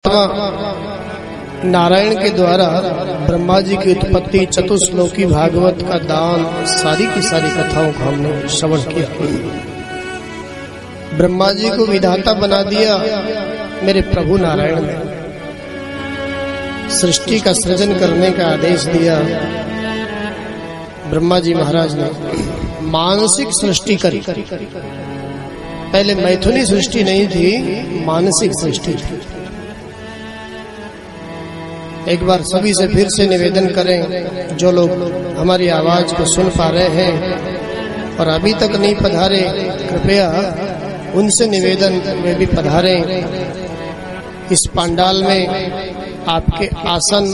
परमात्मा नारायण के द्वारा ब्रह्मा जी की उत्पत्ति, चतुश्लोकी भागवत का दान, सारी की सारी कथाओं को हमने श्रवण किया। ब्रह्मा जी को विधाता बना दिया मेरे प्रभु नारायण ने। सृष्टि का सृजन करने का आदेश दिया ब्रह्मा जी महाराज ने। मानसिक सृष्टि करी। पहले मैथुनी सृष्टि नहीं थी, मानसिक सृष्टि थी। एक बार सभी से फिर से निवेदन करें, जो लोग हमारी आवाज को सुन पा रहे हैं और अभी तक नहीं पधारे, कृपया उनसे निवेदन में भी पधारे। इस पंडाल में आपके आसन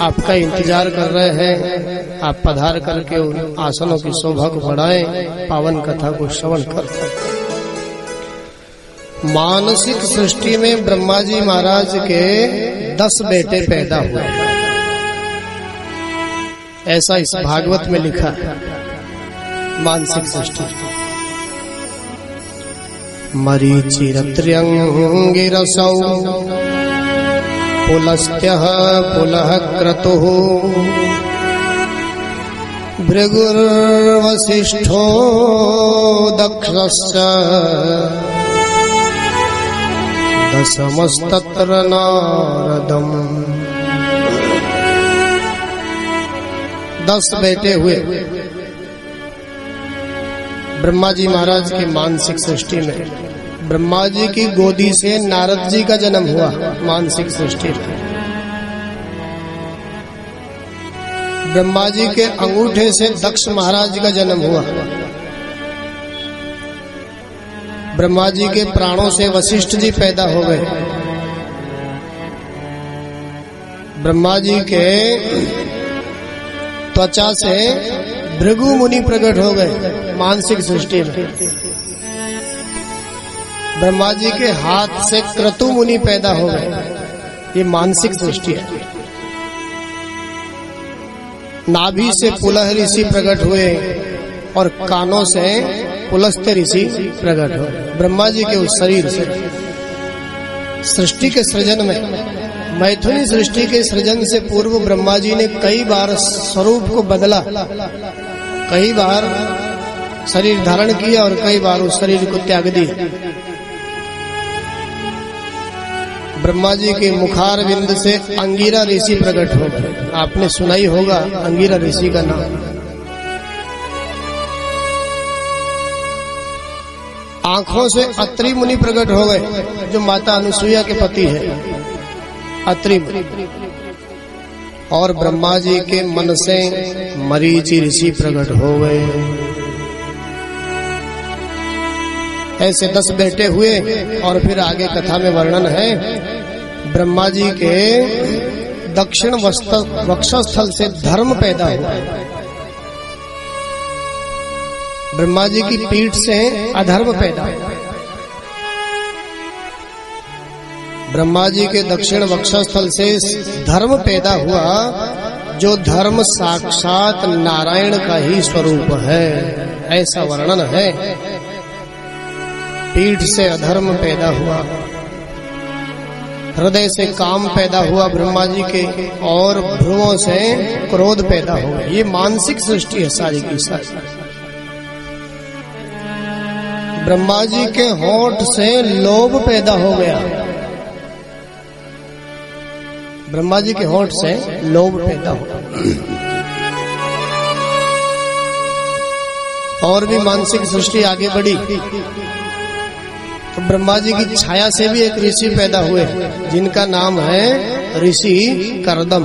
आपका इंतजार कर रहे हैं। आप पधार करके उन आसनों की शोभा को बढ़ाएं, पावन कथा को श्रवण कर। मानसिक सृष्टि में ब्रह्मा जी महाराज के 10 बेटे पैदा हुए, ऐसा इस भागवत में लिखा है। मानसिक सृष्टि मरीचिरत्र्यंगिरसौ पुलस्त्यः पुलः क्रतुः भृगुर्वसिष्ठो दक्षश्च दशमस्तत्र नारदम्। 10 बेटे हुए ब्रह्मा जी महाराज की मानसिक सृष्टि में। ब्रह्मा जी की गोदी से नारद जी का जन्म हुआ मानसिक सृष्टि में। ब्रह्मा जी के अंगूठे से दक्ष महाराज का जन्म हुआ। ब्रह्मा जी के प्राणों से वशिष्ठ जी पैदा हो गए। ब्रह्मा जी के त्वचा से भृगु मुनि प्रकट हो गए मानसिक सृष्टि में। ब्रह्मा जी के हाथ से क्रतु मुनि पैदा हो गए, ये मानसिक सृष्टि है। नाभि से पुलह ऋषि प्रकट हुए और कानों से पुलस्त्य ऋषि प्रकट हुए ब्रह्मा जी के उस शरीर से। सृष्टि के सृजन में, मैथुनी सृष्टि के सृजन से पूर्व ब्रह्मा जी ने कई बार स्वरूप को बदला, कई बार शरीर धारण किया और कई बार उस शरीर को त्याग दिया। ब्रह्मा जी के मुखार बिंद से अंगिरा ऋषि प्रकट हो गए। आपने सुना ही होगा अंगिरा ऋषि का नाम। आंखों से अत्रि मुनि प्रकट हो गए, जो माता अनुसुईया के पति है, अत्रि मुनि। और ब्रह्मा जी के मन से मरीचि ऋषि प्रकट हो गए। ऐसे 10 बेटे हुए। और फिर आगे कथा में वर्णन है, ब्रह्मा जी के दक्षिण वक्षस्थल से धर्म पैदा हुआ। ब्रह्मा जी की पीठ से अधर्म पैदा हुआ। ब्रह्मा जी के दक्षिण वक्षस्थल से धर्म पैदा हुआ, जो धर्म साक्षात नारायण का ही स्वरूप है, ऐसा वर्णन है। पीठ से अधर्म पैदा हुआ, हृदय से काम पैदा हुआ ब्रह्मा जी के, और भ्रुवों से क्रोध पैदा हुआ। ये मानसिक सृष्टि है सारी की सारी। ब्रह्मा जी के होठ से लोभ पैदा हो गया। ब्रह्मा जी के होठ से लोभ पैदा हुआ। और भी मानसिक सृष्टि आगे बढ़ी तो ब्रह्मा जी की छाया से भी एक ऋषि पैदा हुए, जिनका नाम है ऋषि करदम।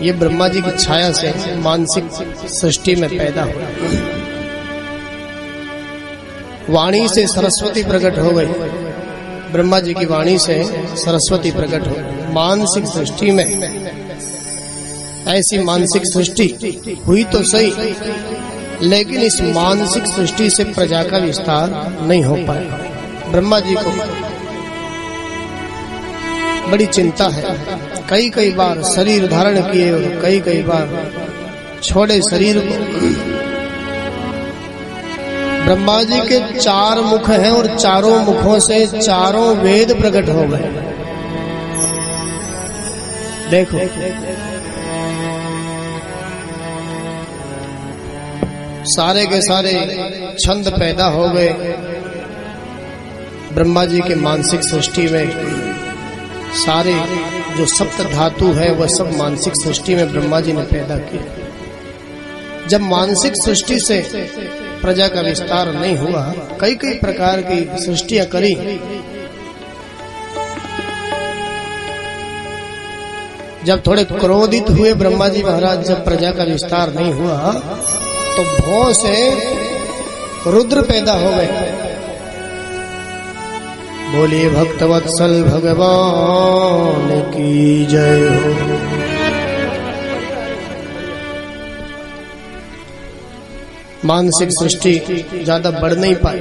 ये ब्रह्मा जी की छाया से मानसिक सृष्टि में पैदा हुआ। वाणी से सरस्वती प्रकट हो गई। ब्रह्मा जी की वाणी से सरस्वती प्रकट हो गई। मानसिक सृष्टि में ऐसी मानसिक सृष्टि हुई तो सही, लेकिन इस मानसिक सृष्टि से प्रजा का विस्तार नहीं हो पाया। ब्रह्मा जी को बड़ी चिंता है। कई बार शरीर धारण किए और कई बार छोड़े शरीर को। ब्रह्मा जी के 4 मुख हैं और चारों मुखों से चारों वेद प्रकट हो गए। देखो सारे के सारे छंद पैदा हो गए ब्रह्मा जी के मानसिक सृष्टि में। सारे जो सप्त धातु है वह सब मानसिक सृष्टि में ब्रह्मा जी ने पैदा किए। जब मानसिक सृष्टि से प्रजा का विस्तार नहीं हुआ, कई कई प्रकार की सृष्टियां करी, जब थोड़े क्रोधित हुए ब्रह्मा जी महाराज, जब प्रजा का विस्तार नहीं हुआ तो भौं से रुद्र पैदा हो गए। बोलिए भक्तवत्सल भगवान की जय हो। मानसिक सृष्टि ज्यादा बढ़ नहीं पाई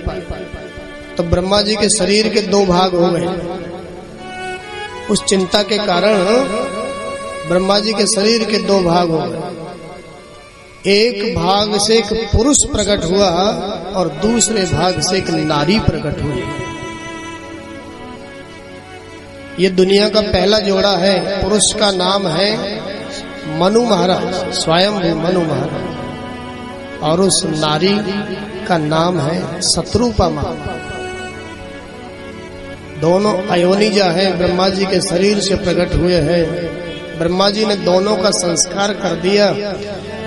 तो ब्रह्मा जी के शरीर के 2 भाग हो गए। उस चिंता के कारण ब्रह्मा जी के शरीर के 2 भाग हो गए। एक भाग से एक पुरुष प्रकट हुआ और दूसरे भाग से एक नारी प्रकट हुई। ये दुनिया का पहला जोड़ा है। पुरुष का नाम है मनु महाराज, स्वयंभू मनु महाराज, और उस नारी का नाम है शत्रुपा माँ। दोनों अयोनिजा है, ब्रह्मा जी के शरीर से प्रकट हुए हैं। ब्रह्मा जी ने दोनों का संस्कार कर दिया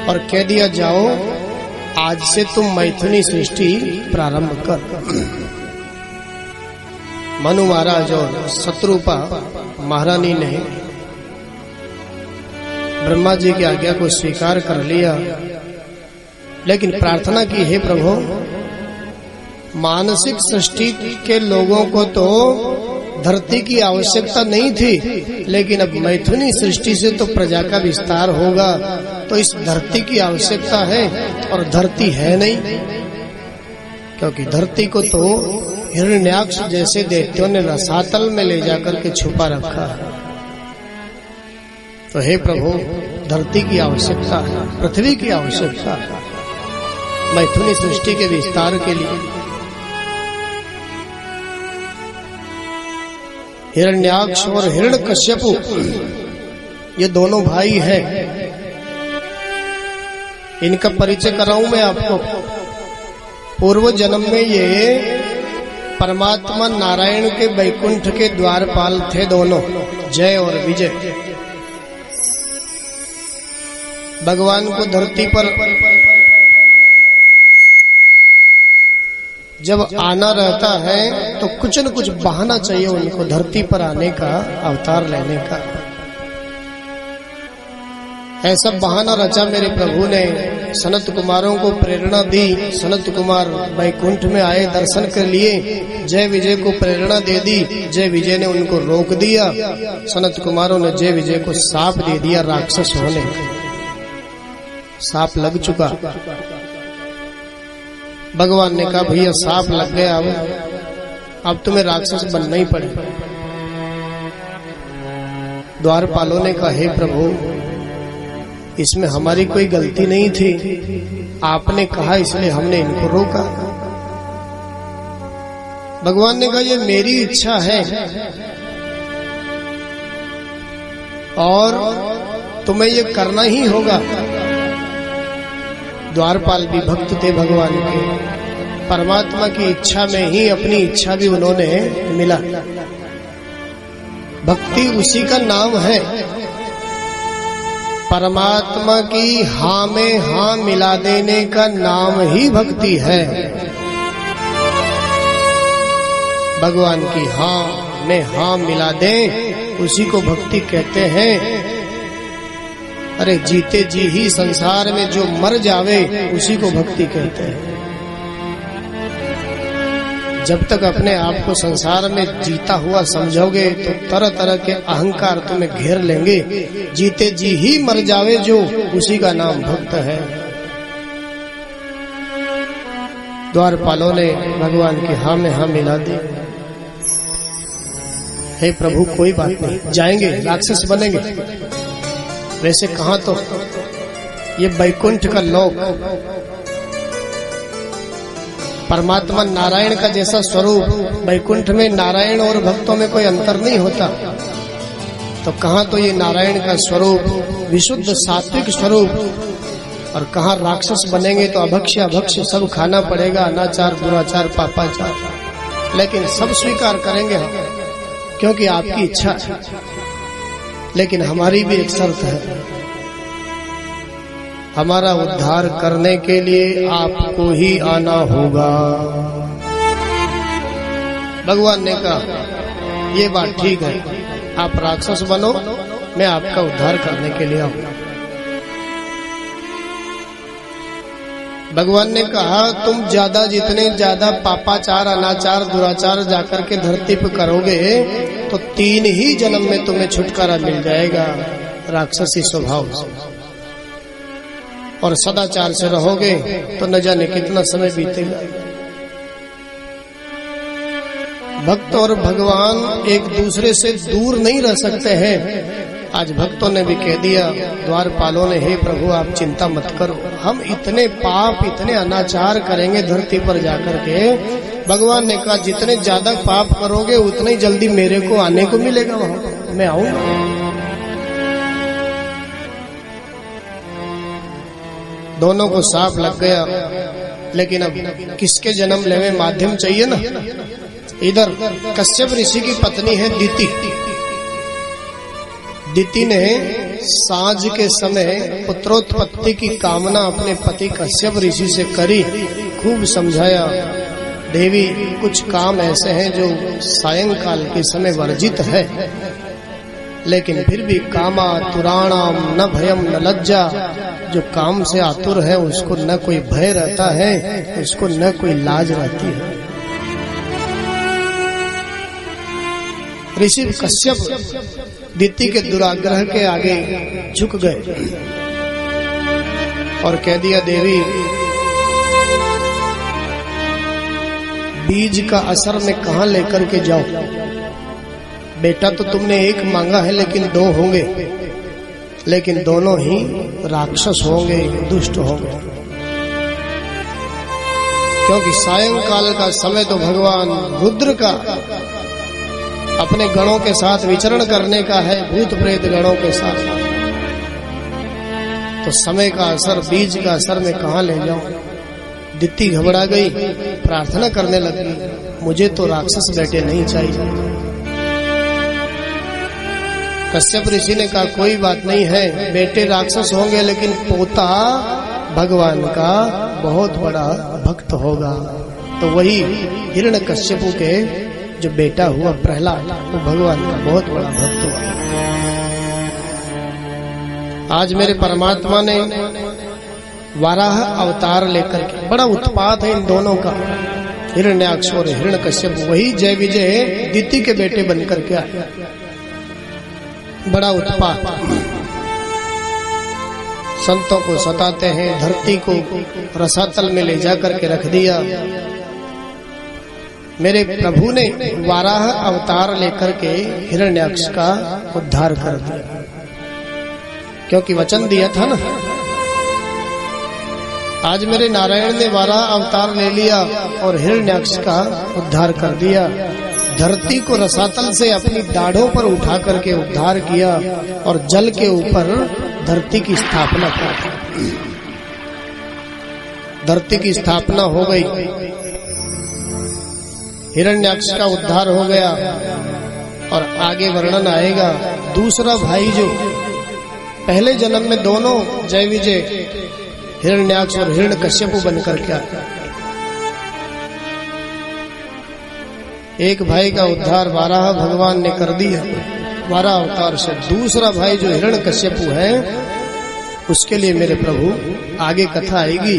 और कह दिया जाओ आज से तुम मैथुनी सृष्टि प्रारंभ कर। मनु महाराज और शत्रुपा महारानी ने ब्रह्मा जी की आज्ञा को स्वीकार कर लिया, लेकिन प्रार्थना की, हे प्रभु, मानसिक सृष्टि के लोगों को तो धरती की आवश्यकता नहीं थी, लेकिन अब मैथुनी सृष्टि से तो प्रजा का विस्तार होगा, तो इस धरती की आवश्यकता है, और धरती है नहीं, क्योंकि धरती को तो हिरण्याक्ष जैसे दैत्यों ने रसातल में ले जाकर के छुपा रखा है। तो हे प्रभु, धरती की आवश्यकता है, पृथ्वी की आवश्यकता है मैथुनी सृष्टि के विस्तार के लिए। हिरण्याक्ष और हिरण्यकश्यपु ये दोनों भाई हैं। इनका परिचय कराऊं मैं आपको। पूर्व जन्म में ये परमात्मा नारायण के वैकुंठ के द्वारपाल थे दोनों, जय और विजय। भगवान को धरती पर जब आना रहता है तो कुछ न कुछ बहाना चाहिए उनको धरती पर आने का, अवतार लेने का। ऐसा बहाना रचा मेरे प्रभु ने, सनत कुमारों को प्रेरणा दी। सनत कुमार वैकुंठ में आए दर्शन के लिए, जय विजय को प्रेरणा दे दी। जय विजय ने उनको रोक दिया। सनत कुमारों ने जय विजय को साप दे दिया राक्षस होने का। साप लग चुका। भगवान ने कहा भैया साप लग गया, अब तुम्हें राक्षस बनना ही पड़ेगा। द्वारपालों ने कहा हे प्रभु, इसमें हमारी कोई गलती नहीं थी, आपने कहा इसलिए हमने इनको रोका। भगवान ने कहा ये मेरी इच्छा है और तुम्हें ये करना ही होगा। द्वारपाल भी भक्त थे भगवान के, परमात्मा की इच्छा में ही अपनी इच्छा भी उन्होंने मिला। भक्ति उसी का नाम है। परमात्मा की हाँ में हाँ मिला देने का नाम ही भक्ति है। भगवान की हाँ में हाँ मिला दें, उसी को भक्ति कहते हैं। अरे जीते जी ही संसार में जो मर जावे, उसी को भक्ति कहते हैं। जब तक अपने आप को संसार में जीता हुआ समझोगे तो तरह तरह के अहंकार तुम्हें घेर लेंगे। जीते जी ही मर जावे जो, उसी का नाम भक्त है। द्वारपालों ने भगवान की हाँ में हाँ मिला दी। हे प्रभु कोई बात नहीं, जाएंगे, राक्षस बनेंगे। वैसे कहा तो ये वैकुंठ का लोक, परमात्मा नारायण का जैसा स्वरूप, वैकुंठ में नारायण और भक्तों में कोई अंतर नहीं होता, तो कहाँ तो ये नारायण का स्वरूप विशुद्ध सात्विक स्वरूप, और कहाँ राक्षस बनेंगे तो अभक्ष्य अभक्ष्य सब खाना पड़ेगा, अनाचार दुराचार पापाचार, लेकिन सब स्वीकार करेंगे हम, क्योंकि आपकी इच्छा है। लेकिन हमारी भी एक शर्त है, हमारा उद्धार करने के लिए आपको ही आना होगा। भगवान ने कहा ये बात ठीक है, आप राक्षस बनो, मैं आपका उद्धार करने के लिए आऊंगा। भगवान ने कहा तुम जितने ज्यादा पापाचार अनाचार दुराचार जाकर के धरती पर करोगे तो 3 ही जन्म में तुम्हें छुटकारा मिल जाएगा राक्षसी स्वभाव से, और सदाचार से रहोगे तो न जाने कितना समय बीतेगा। भक्त और भगवान एक दूसरे से दूर नहीं रह सकते हैं। आज भक्तों ने भी कह दिया, द्वारपालों ने, हे प्रभु आप चिंता मत करो, हम इतने पाप इतने अनाचार करेंगे धरती पर जाकर के। भगवान ने कहा जितने ज्यादा पाप करोगे उतने ही जल्दी मेरे को आने को मिलेगा, वहां मैं आऊंगा। दोनों को साफ लग गया, लेकिन अब किसके जन्म लेवे माध्यम चाहिए ना। इधर कश्यप ऋषि की पत्नी है दिति। दिति ने सांझ के समय पुत्रोत्पत्ति की कामना अपने पति कश्यप ऋषि से करी, खूब समझाया, देवी कुछ काम ऐसे हैं जो सायंकाल के समय वर्जित है, लेकिन फिर भी कामा तुराणाम न भयम न लज्जा, जो काम से आतुर है उसको न कोई भय रहता है, उसको न कोई लाज रहती है। ऋषि कश्यप दिति के दुराग्रह के आगे झुक गए और कह दिया, देवी बीज का असर में कहां लेकर के जाओ, बेटा तो तुमने एक मांगा है लेकिन 2 होंगे, लेकिन दोनों ही राक्षस होंगे, दुष्ट होंगे, क्योंकि सायंकाल का समय तो भगवान रुद्र का अपने गणों के साथ विचरण करने का है, भूत प्रेत गणों के साथ, तो समय का असर बीज का असर में कहां ले जाऊं। दिति घबरा गई, प्रार्थना करने लगी, मुझे तो राक्षस बेटे नहीं चाहिए। कश्यप ऋषि ने कहा कोई बात नहीं है, बेटे राक्षस होंगे लेकिन पोता भगवान का बहुत बड़ा भक्त होगा। तो वही हिरण्यकश्यप के जो बेटा हुआ प्रहलाद, वो भगवान का बहुत बड़ा भक्त हुआ। आज मेरे परमात्मा ने वाराह अवतार लेकर के, बड़ा उत्पात है इन दोनों का, हिरण्याक्ष और हिरण्यकश्यप, वही जय विजय दिति के बेटे बनकर के आए। बड़ा उत्पात, संतों को सताते हैं, धरती को रसातल में ले जाकर के रख दिया। मेरे प्रभु ने वाराह अवतार लेकर के हिरण्याक्ष का उद्धार कर दिया, क्योंकि वचन दिया था ना। आज मेरे नारायण ने वाराह अवतार ले लिया और हिरण्याक्ष का उद्धार कर दिया। धरती को रसातल से अपनी दाढ़ों पर उठा करके उद्धार किया और जल के ऊपर धरती की स्थापना कर दी। धरती की स्थापना हो गई, हिरण्याक्ष का उद्धार हो गया। और आगे वर्णन आएगा, दूसरा भाई जो पहले जन्म में दोनों जय विजय हिरण्याक्ष और हिरण्यकश्यप बनकर के आए। एक भाई का उद्धार वाराह भगवान ने कर दिया वाराह अवतार से। दूसरा भाई जो हिरण्यकश्यप है उसके लिए मेरे प्रभु आगे कथा आएगी,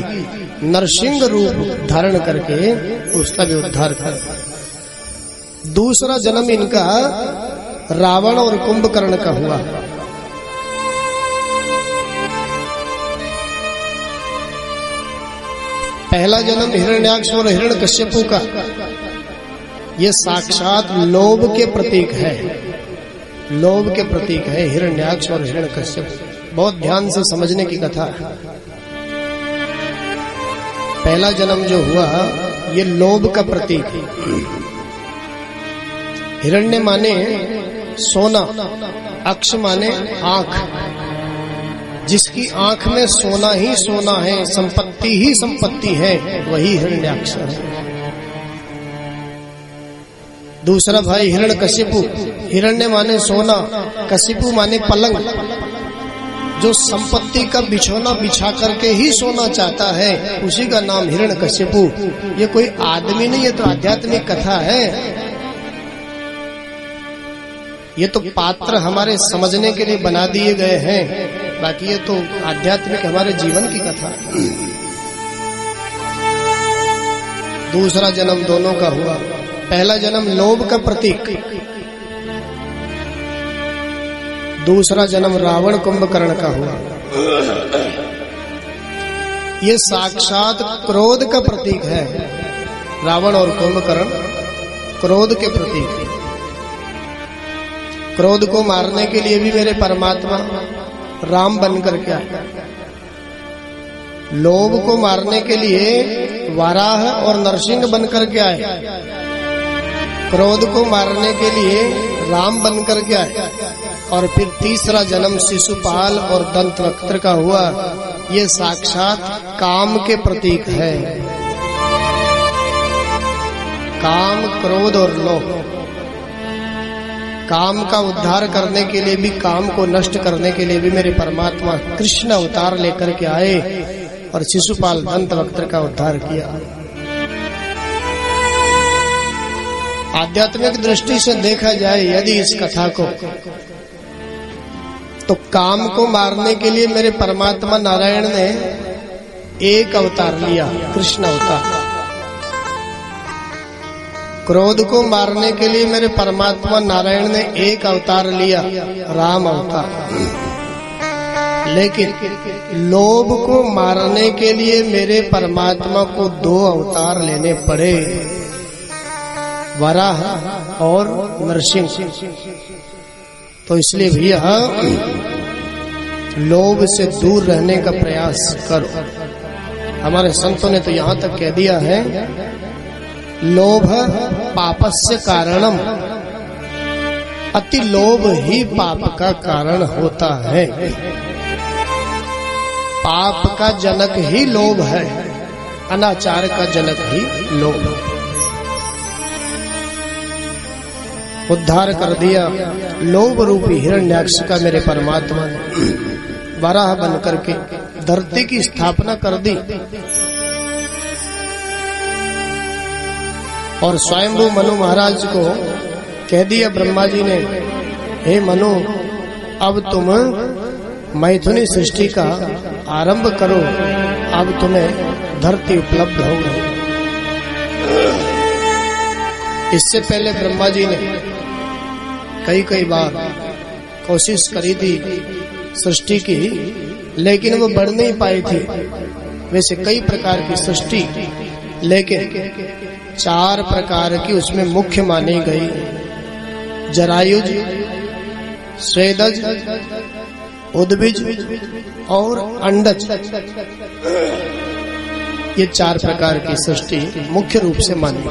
नरसिंह रूप धारण करके उसका भी उद्धार कर। दूसरा जन्म इनका रावण और कुंभकर्ण का हुआ। पहला जन्म हिरण्याक्ष और हिरण्यकश्यप का, ये साक्षात लोभ के प्रतीक है, लोभ के प्रतीक है हिरण्याक्ष और हिरण्यकश्यप। बहुत ध्यान से समझने की कथा है। पहला जन्म जो हुआ ये लोभ का प्रतीक है। हिरण्य माने सोना, अक्ष माने आंख। जिसकी आंख में सोना ही सोना है, संपत्ति ही संपत्ति है, वही हिरण्याक्ष है। दूसरा भाई हिरण्यकशिपु। हिरण्य माने सोना, कशिपु माने पलंग। जो संपत्ति का बिछौना बिछा करके ही सोना चाहता है, उसी का नाम हिरण्यकशिपु। ये कोई आदमी नहीं, ये तो आध्यात्मिक कथा है। ये तो पात्र हमारे समझने के लिए बना दिए गए हैं, बाकी ये तो आध्यात्मिक हमारे जीवन की कथा है। दूसरा जन्म दोनों का हुआ। पहला जन्म लोभ का प्रतीक, दूसरा जन्म रावण कुंभकर्ण का हुआ। ये साक्षात क्रोध का प्रतीक है। रावण और कुंभकर्ण क्रोध के प्रतीक है। क्रोध को मारने के लिए भी मेरे परमात्मा राम बनकर के आए। लोभ को मारने के लिए वाराह और नरसिंह बनकर के आए। क्रोध को मारने के लिए राम बनकर के आए। और फिर तीसरा जन्म शिशुपाल और दंतवक्त्र का हुआ। ये साक्षात काम के प्रतीक है। काम, क्रोध और लोभ। काम का उद्धार करने के लिए भी, काम को नष्ट करने के लिए भी मेरे परमात्मा कृष्ण अवतार लेकर के आए और शिशुपाल दंतवक्त्र का उद्धार किया। आध्यात्मिक दृष्टि से देखा जाए यदि इस कथा को, तो काम को मारने के लिए मेरे परमात्मा नारायण ने एक अवतार लिया, कृष्ण अवतार। क्रोध को मारने के लिए मेरे परमात्मा नारायण ने एक अवतार लिया, राम अवतार। लेकिन लोभ को मारने के लिए मेरे परमात्मा को दो अवतार लेने पड़े, वराह और नरसिंह। तो इसलिए भैया लोभ से दूर रहने का प्रयास करो। हमारे संतों ने तो यहाँ तक कह दिया है, लोभ पापस्य कारणम, अति लोभ ही पाप का कारण होता है। पाप का जनक ही लोभ है, अनाचार का जनक ही लोभ। उद्धार कर दिया लोभ रूपी हिरण्याक्ष का मेरे परमात्मा ने। वराह बन करके धरती की स्थापना कर दी और स्वयंभू मनु महाराज को कह दिया ब्रह्मा जी ने, हे मनु, अब तुम मैथुनी सृष्टि का आरंभ करो, अब तुम्हें धरती उपलब्ध हो गई। इससे पहले ब्रह्मा जी ने कई बार कोशिश करी थी सृष्टि की, लेकिन वो बढ़ नहीं पाई थी। वैसे कई प्रकार की सृष्टि, लेकिन 4 प्रकार की उसमें मुख्य मानी गई। जरायुज, स्वेदज, उद्भिज और अंडज। ये 4 प्रकार की सृष्टि मुख्य रूप से मानी।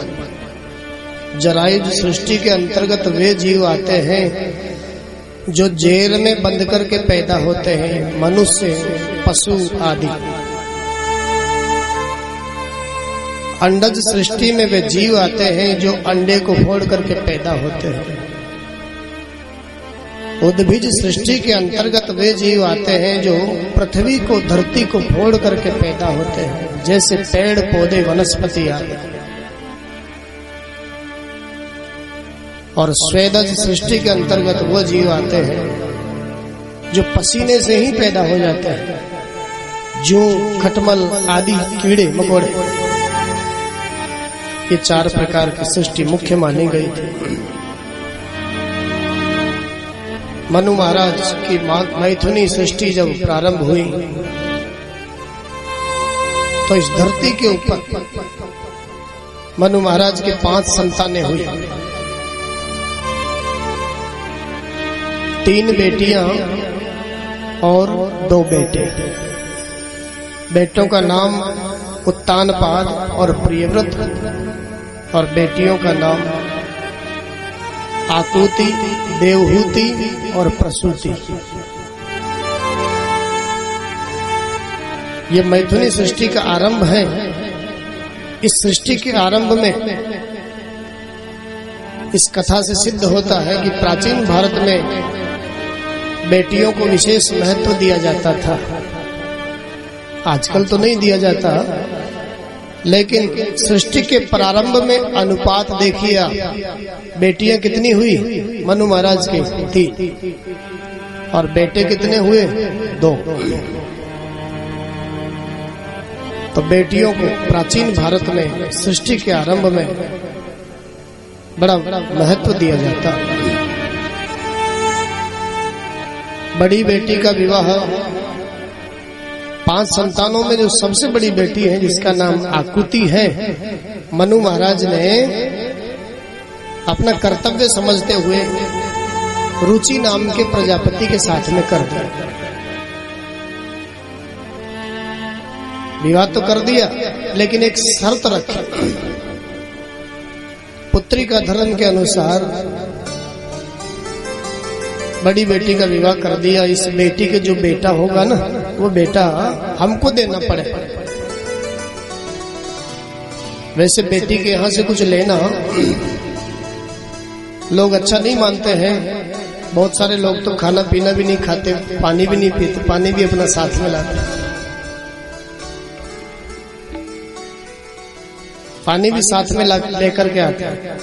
जरायुज सृष्टि के अंतर्गत वे जीव आते हैं जो जेल में बंद करके पैदा होते हैं, मनुष्य, पशु आदि। अंडज सृष्टि में वे जीव आते हैं जो अंडे को फोड़ करके पैदा होते हैं। उद्भिज सृष्टि के अंतर्गत वे जीव आते हैं जो पृथ्वी को, धरती को फोड़ करके पैदा होते हैं, जैसे पेड़ पौधे, वनस्पति आदि। और स्वेदज सृष्टि के अंतर्गत वो जीव आते हैं जो पसीने से ही पैदा हो जाते हैं, जो खटमल आदि कीड़े मकोड़े। ये 4 प्रकार की सृष्टि मुख्य मानी गई थी। मनु महाराज की मैथुनी सृष्टि जब प्रारंभ हुई तो इस धरती के ऊपर मनु महाराज के 5 संतानें हुई। 3 बेटियां और 2 बेटे। बेटों का नाम उत्तानपाद और प्रियव्रत, और बेटियों का नाम आकुति, देवहूति और प्रसूति। ये मैथुनी सृष्टि का आरंभ है। इस सृष्टि के आरंभ में इस कथा से सिद्ध होता है कि प्राचीन भारत में बेटियों को विशेष महत्व दिया जाता था। आजकल तो नहीं दिया जाता, लेकिन सृष्टि के प्रारंभ में अनुपात देखिए आप, बेटियां कितनी हुई? मनु महाराज की थी और बेटे कितने हुए? 2। तो बेटियों को प्राचीन भारत में सृष्टि के आरंभ में बड़ा महत्व दिया जाता। बड़ी बेटी का विवाह 5 संतानों में जो सबसे बड़ी बेटी है, जिसका नाम आकुति है, मनु महाराज ने अपना कर्तव्य समझते हुए रुचि नाम के प्रजापति के साथ में कर दिया। विवाह तो कर दिया, लेकिन एक शर्त रखी। पुत्री का धर्म के अनुसार बड़ी बेटी का विवाह कर दिया। इस बेटी के जो बेटा होगा ना, वो बेटा हमको देना पड़े। वैसे बेटी के यहाँ से कुछ लेना लोग अच्छा नहीं मानते हैं। बहुत सारे लोग तो खाना पीना भी नहीं खाते, पानी भी नहीं पीते, पानी भी अपना साथ में लाते, पानी भी साथ में लेकर के आते हैं।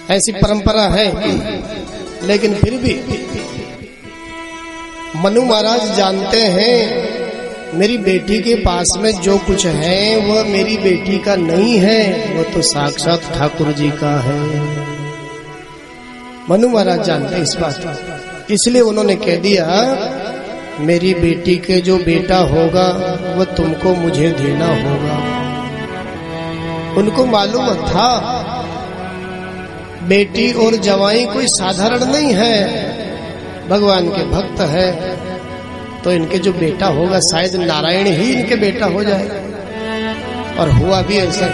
ऐसी परंपरा है, लेकिन फिर भी मनु महाराज जानते हैं मेरी बेटी के पास में जो कुछ है वह मेरी बेटी का नहीं है, वो तो साक्षात ठाकुर जी का है। मनु महाराज जानते इस बात को, इसलिए उन्होंने कह दिया मेरी बेटी के जो बेटा होगा वह तुमको मुझे देना होगा। उनको मालूम था बेटी और जवाई कोई साधारण नहीं है, भगवान के भक्त है, तो इनके जो बेटा होगा शायद नारायण ही इनके बेटा हो जाए। और हुआ भी ऐसा।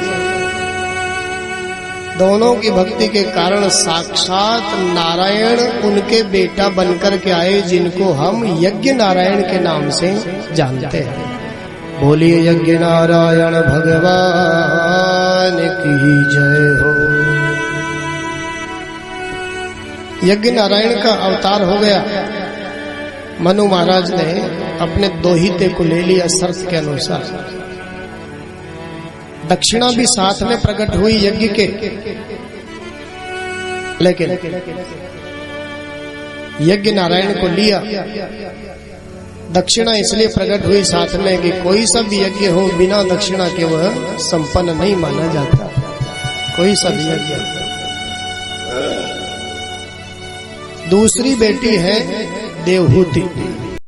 दोनों की भक्ति के कारण साक्षात नारायण उनके बेटा बनकर के आए, जिनको हम यज्ञ नारायण के नाम से जानते हैं। बोलिए यज्ञ नारायण भगवान की जय हो। यज्ञ नारायण का अवतार हो गया। मनु महाराज ने अपने दोहिते को ले लिया शर्त के अनुसार। दक्षिणा भी साथ में प्रकट हुई यज्ञ के, लेकिन यज्ञ नारायण को लिया। दक्षिणा इसलिए प्रकट हुई साथ में कि कोई सा भी यज्ञ हो बिना दक्षिणा के वह संपन्न नहीं माना जाता। कोई सा भी यज्ञ। दूसरी बेटी है देवहूति।